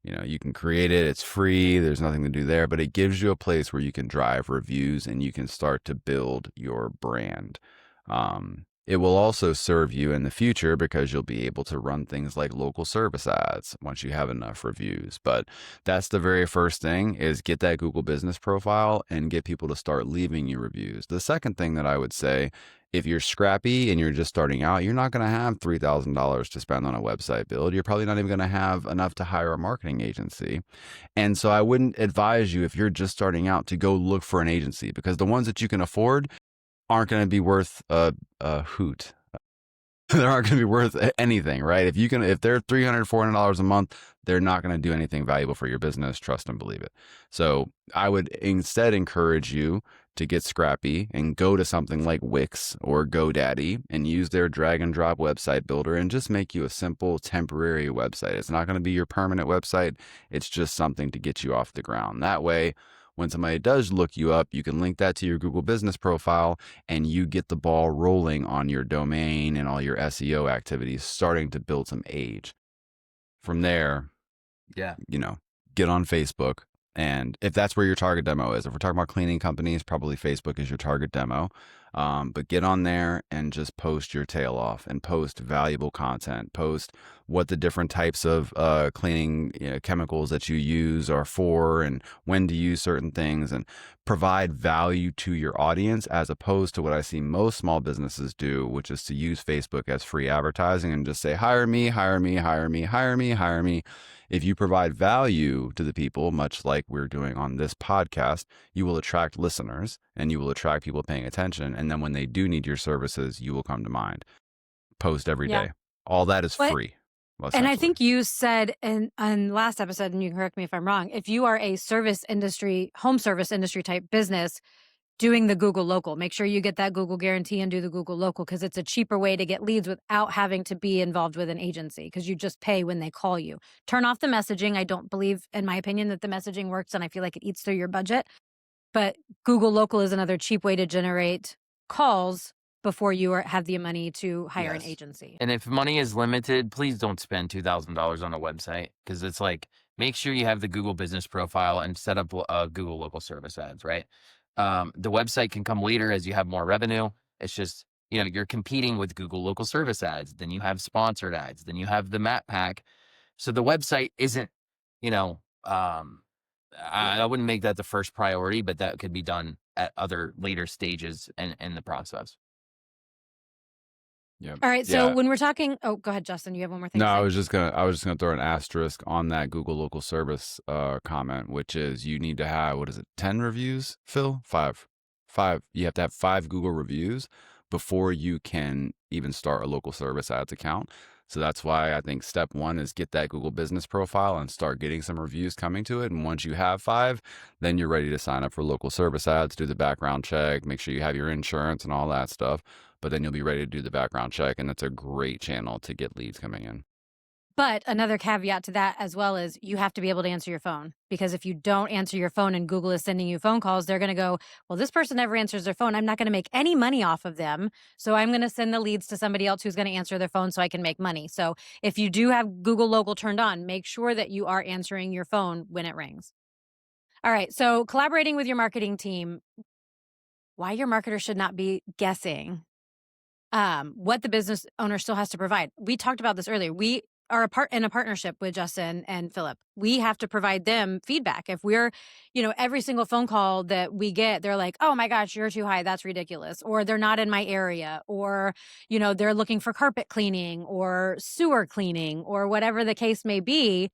You can create it. It's free. There's nothing to do there, but it gives you a place where you can drive reviews and you can start to build your brand. It will also serve you in the future because you'll be able to run things like local service ads once you have enough reviews. But that's the very first thing, is get that Google business profile and get people to start leaving you reviews. The second thing that I would say, if you're scrappy and you're just starting out, you're not going to have $3,000 to spend on a website build. You're probably not even going to have enough to hire a marketing agency. And so I wouldn't advise you, if you're just starting out, to go look for an agency, because the ones that you can afford aren't going to be worth a hoot. They aren't going to be worth anything, right? If they're $300, $400 a month, they're not going to do anything valuable for your business. Trust and believe it. So I would instead encourage you to get scrappy and go to something like Wix or GoDaddy and use their drag and drop website builder and just make you a simple temporary website. It's not going to be your permanent website. It's just something to get you off the ground. That way, when somebody does look you up, you can link that to your Google business profile and you get the ball rolling on your domain and all your SEO activities, starting to build some age. From there, yeah. Get on Facebook. And if that's where your target demo is, if we're talking about cleaning companies, probably Facebook is your target demo. But get on there and just post your tail off and post valuable content. Post what the different types of cleaning chemicals that you use are for and when to use certain things, and provide value to your audience, as opposed to what I see most small businesses do, which is to use Facebook as free advertising and just say, hire me, hire me, hire me, hire me, hire me. If you provide value to the people, much like we're doing on this podcast, you will attract listeners and you will attract people paying attention. And then when they do need your services, you will come to mind. Post every day. All that is free. And I think you said in last episode, and you can correct me if I'm wrong, if you are a service industry, home service industry type business, doing the Google local, make sure you get that Google guarantee and do the Google local, because it's a cheaper way to get leads without having to be involved with an agency, because you just pay when they call you. Turn off the messaging. I don't believe, in my opinion, that the messaging works, and I feel like it eats through your budget. But Google local is another cheap way to generate calls before you have the money to hire an agency. And if money is limited, please don't spend $2,000 on a website, because it's like, make sure you have the Google business profile and set up Google local service ads, right? The website can come later as you have more revenue. It's just, you're competing with Google local service ads. Then you have sponsored ads. Then you have the map pack. So the website isn't, I wouldn't make that the first priority, but that could be done at other later stages in the process. Yeah. All right. So when we're talking, go ahead, Justin. You have one more thing. No, to say? I was just gonna throw an asterisk on that Google local service comment, which is you need to have 10 reviews, Phil? Five. You have to have 5 Google reviews before you can even start a local service ads account. So that's why I think step 1 is get that Google business profile and start getting some reviews coming to it. And once you have 5, then you're ready to sign up for local service ads, do the background check, make sure you have your insurance and all that stuff. But then you'll be ready to do the background check, and that's a great channel to get leads coming in. But another caveat to that as well is you have to be able to answer your phone, because if you don't answer your phone and Google is sending you phone calls, they're going to go, well, this person never answers their phone. I'm not going to make any money off of them. So I'm going to send the leads to somebody else who's going to answer their phone so I can make money. So if you do have Google local turned on, make sure that you are answering your phone when it rings. All right. So collaborating with your marketing team, why your marketer should not be guessing what the business owner still has to provide. We talked about this earlier. We are in a partnership with Justin and Philip. We have to provide them feedback. If we're, every single phone call that we get, they're like, oh my gosh, you're too high. That's ridiculous. Or they're not in my area. Or, they're looking for carpet cleaning or sewer cleaning or whatever the case may be.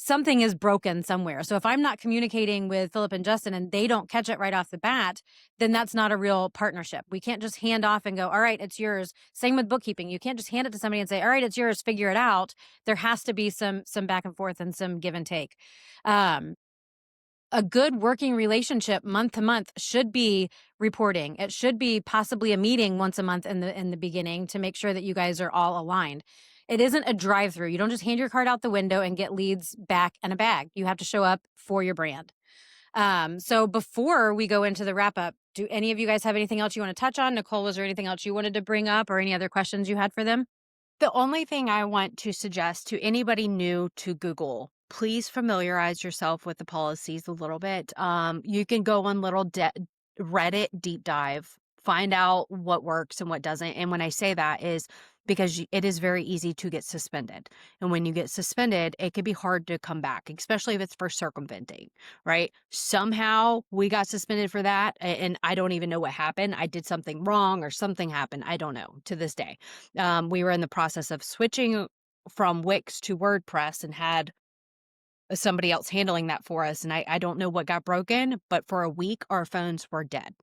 something is broken somewhere. So if I'm not communicating with Philip and Justin and they don't catch it right off the bat, then that's not a real partnership. We can't just hand off and go, all right, it's yours. Same with bookkeeping. You can't just hand it to somebody and say, all right, it's yours, figure it out. There has to be some back and forth and some give and take. A good working relationship month to month should be reporting. It should be possibly a meeting once a month in the beginning to make sure that you guys are all aligned. It isn't a drive-through. You don't just hand your card out the window and get leads back in a bag. You have to show up for your brand. So before we go into the wrap up, do any of you guys have anything else you want to touch on? Nicole, was there anything else you wanted to bring up or any other questions you had for them? The only thing I want to suggest to anybody new to Google, please familiarize yourself with the policies a little bit. You can go on little Reddit deep dive, find out what works and what doesn't. And when I say that is because it is very easy to get suspended. And when you get suspended, it can be hard to come back, especially if it's for circumventing, right? Somehow we got suspended for that. And I don't even know what happened. I did something wrong or something happened. I don't know to this day. We were in the process of switching from Wix to WordPress and had somebody else handling that for us. And I don't know what got broken, but for a week, our phones were dead.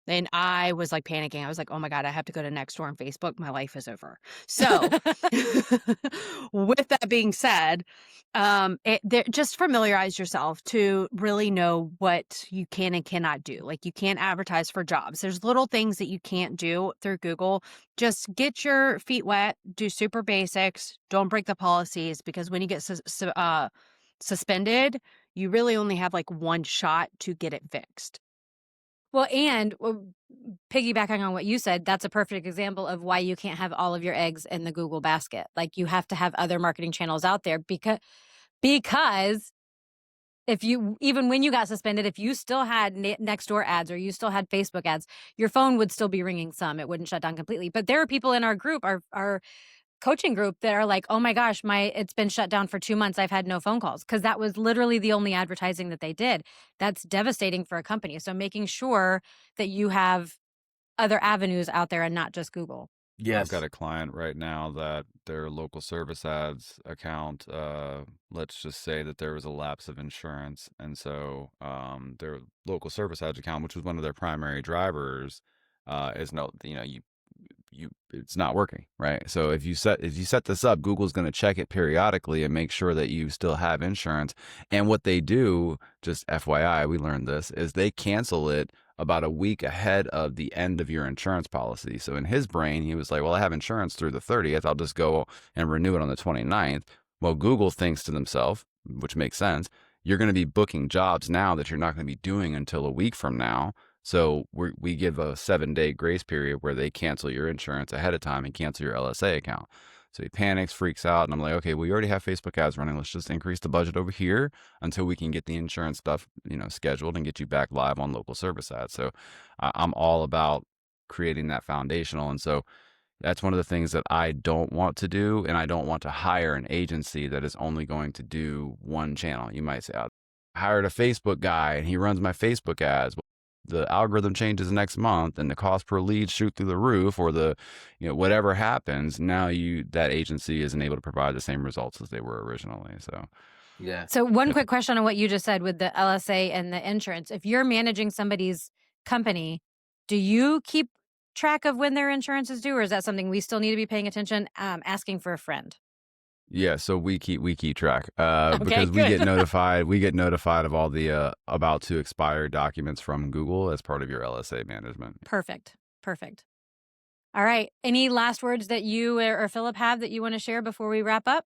And I was like panicking. I was like, oh my God, I have to go to Nextdoor and Facebook. My life is over. So with that being said, just familiarize yourself to really know what you can and cannot do. Like you can't advertise for jobs. There's little things that you can't do through Google. Just get your feet wet, do super basics, don't break the policies, because when you get suspended, you really only have like one shot to get it fixed. Well, and piggybacking on what you said, that's a perfect example of why you can't have all of your eggs in the Google basket. Like you have to have other marketing channels out there because if you, even when you got suspended, if you still had Nextdoor ads or you still had Facebook ads, your phone would still be ringing some. It wouldn't shut down completely. But there are people in our group, our coaching group, that are like, oh my gosh, it's been shut down for 2 months. I've had no phone calls, because that was literally the only advertising that they did. That's devastating for a company. So making sure that you have other avenues out there and not just Google. Yes. I've got a client right now that their local service ads account, let's just say that there was a lapse of insurance. And so their local service ads account, which was one of their primary drivers, is it's not working, right? So if you set this up, Google's going to check it periodically and make sure that you still have insurance. And what they do, just FYI, we learned this, is they cancel it about a week ahead of the end of your insurance policy. So in his brain, he was like, well, I have insurance through the 30th. I'll just go and renew it on the 29th. Well, Google thinks to themselves, which makes sense, you're going to be booking jobs now that you're not going to be doing until a week from now. So we give a 7-day grace period where they cancel your insurance ahead of time and cancel your LSA account. So he panics, freaks out, and I'm like, okay, we already have Facebook ads running. Let's just increase the budget over here until we can get the insurance stuff, scheduled and get you back live on local service ads. So I'm all about creating that foundational. And so that's one of the things that I don't want to do. And I don't want to hire an agency that is only going to do one channel. You might say, I hired a Facebook guy and he runs my Facebook ads. The algorithm changes next month and the cost per lead shoot through the roof, or whatever happens, now that agency isn't able to provide the same results as they were originally. So yeah. So one quick question on what you just said with the LSA and the insurance. If you're managing somebody's company, do you keep track of when their insurance is due, or is that something we still need to be paying attention, asking for a friend? Yeah, so we keep track Okay, because we good. get notified. We get notified of all the about to expire documents from Google as part of your LSA management. Perfect. All right. Any last words that you or Philip have that you want to share before we wrap up?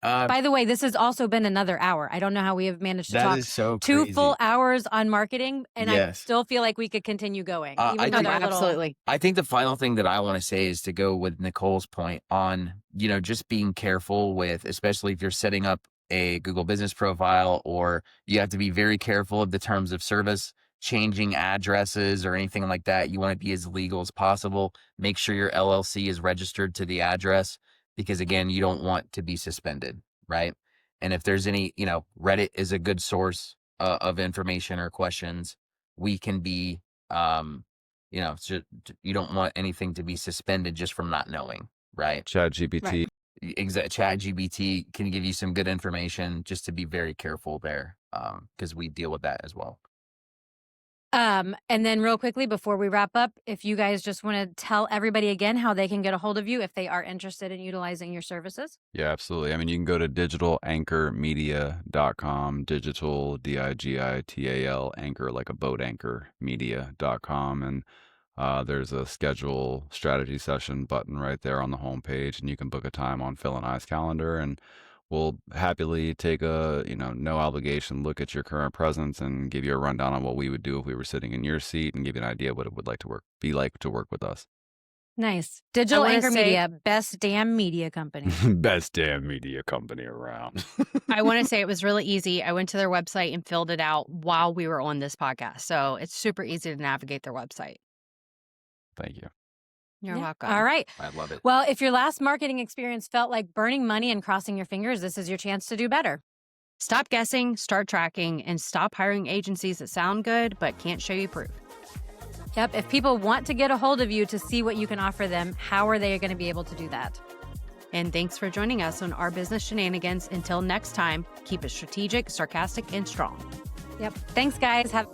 By the way, this has also been another hour. I don't know how we have managed to That talk is so 2 crazy. full hours on marketing, and I Yes. still feel like we could continue going. I Even though think- they're a little- Absolutely. I think the final thing that I want to say is to go with Nicole's point on, just being careful with, especially if you're setting up a Google business profile, or you have to be very careful of the terms of service, changing addresses or anything like that. You want to be as legal as possible. Make sure your LLC is registered to the address, because again, you don't want to be suspended, right? And if there's any, Reddit is a good source of information or questions. We can be, you don't want anything to be suspended just from not knowing, right? ChatGPT, Right. ChatGPT can give you some good information, just to be very careful there, because we deal with that as well. And then real quickly before we wrap up, if you guys just want to tell everybody again how they can get a hold of you if they are interested in utilizing your services. Yeah, absolutely. I mean, you can go to digitalanchormedia.com, digital, digital, anchor, like a boat anchor, media.com. And there's a schedule strategy session button right there on the homepage, and you can book a time on Phil and I's calendar, and we'll happily take a, no obligation look at your current presence and give you a rundown on what we would do if we were sitting in your seat, and give you an idea what it would be like to work with us. Nice. Digital wanna Anchor say- Media, best damn media company. Best damn media company around. I want to say it was really easy. I went to their website and filled it out while we were on this podcast. So it's super easy to navigate their website. Thank you. You're Yeah. welcome. All right. I love it. Well, if your last marketing experience felt like burning money and crossing your fingers, this is your chance to do better. Stop guessing, start tracking, and stop hiring agencies that sound good but can't show you proof. Yep. If people want to get a hold of you to see what you can offer them, how are they going to be able to do that? And thanks for joining us on Our Business Shenanigans. Until next time, keep it strategic, sarcastic, and strong. Yep. Thanks, guys. Have